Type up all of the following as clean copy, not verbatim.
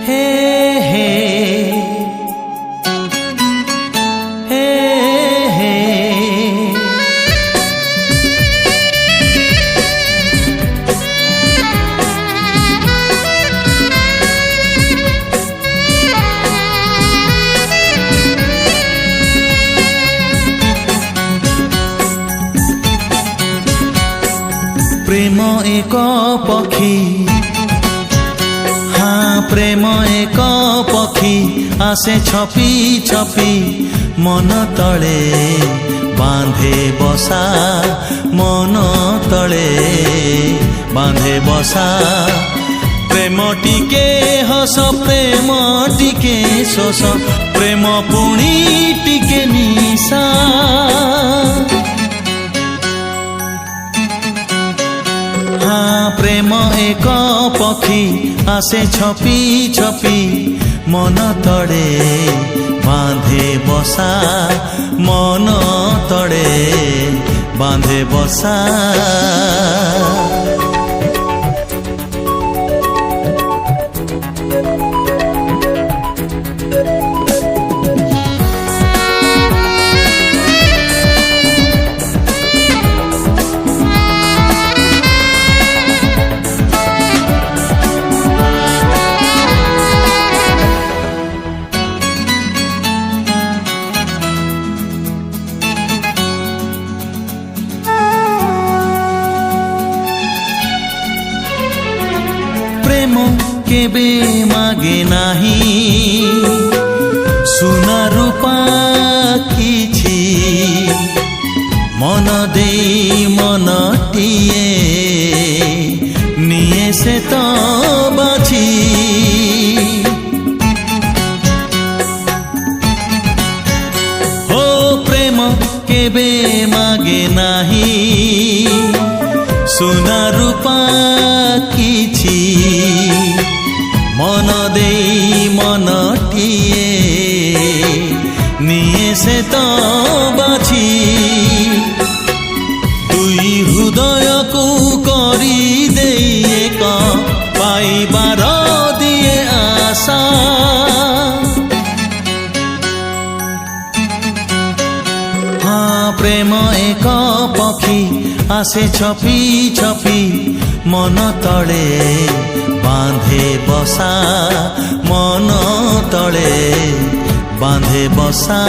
हे हे हे हे प्रेम एक पक्षी प्रेम एक पक्षी आसे छपी छपी मन तले बांधे बसा मन तले बांधे बसा प्रेम टिके हस प्रेम टिके शोष प्रेम पुणी टिके निशा प्रेम एक पक्षी आसे छपी छपी मन तले बांधे बसा मन तले बांधे बसा केबे मागे नाही सुना रूपा किछि मन दे मनटिए निये से तो बाछि हो प्रेम केबे मागे नाही सुना रूपा किछि मन दे मनटिए निये से तो बाछि दुई हृदय को करी दे एक पाइबार दिए आशा प्रेम एक पक्षी आसे छपी छपी मन तले बांधे बसा मन तले बांधे बसा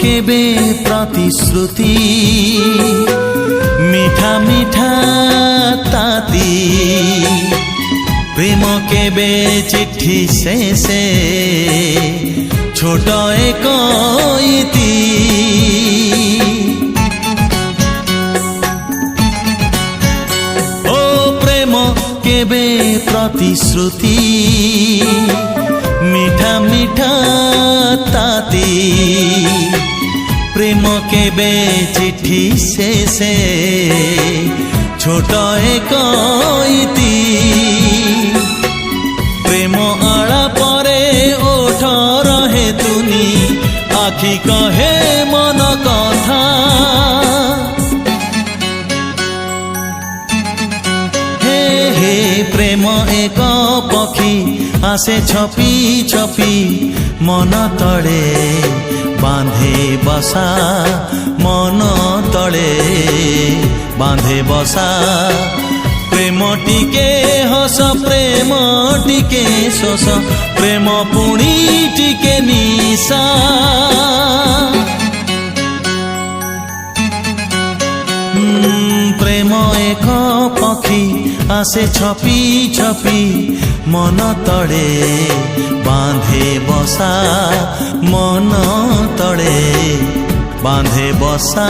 केबे प्रतिश्रुति मीठा मीठा ताती प्रेम केबे चिट्ठी से छोट एक इति ओ प्रेम केबे प्रतिश्रुति मीठा मीठा ताती प्रेम केबे चिट्ठी से छोट एक इति प्रेम आड़ा परे ओठ रहे तुनी आखि कहे मन कथा हे हे प्रेम एक पक्षी आसे छपी छपी मन तले बांधे बसा मन तले बांधे बसा प्रेम टिके हस प्रेम टिके शोष प्रेम पुणी टिके निशा प्रेम एक पक्षी आसे छपी छपी मन तले बांधे बसा मन तले बांधे बसा।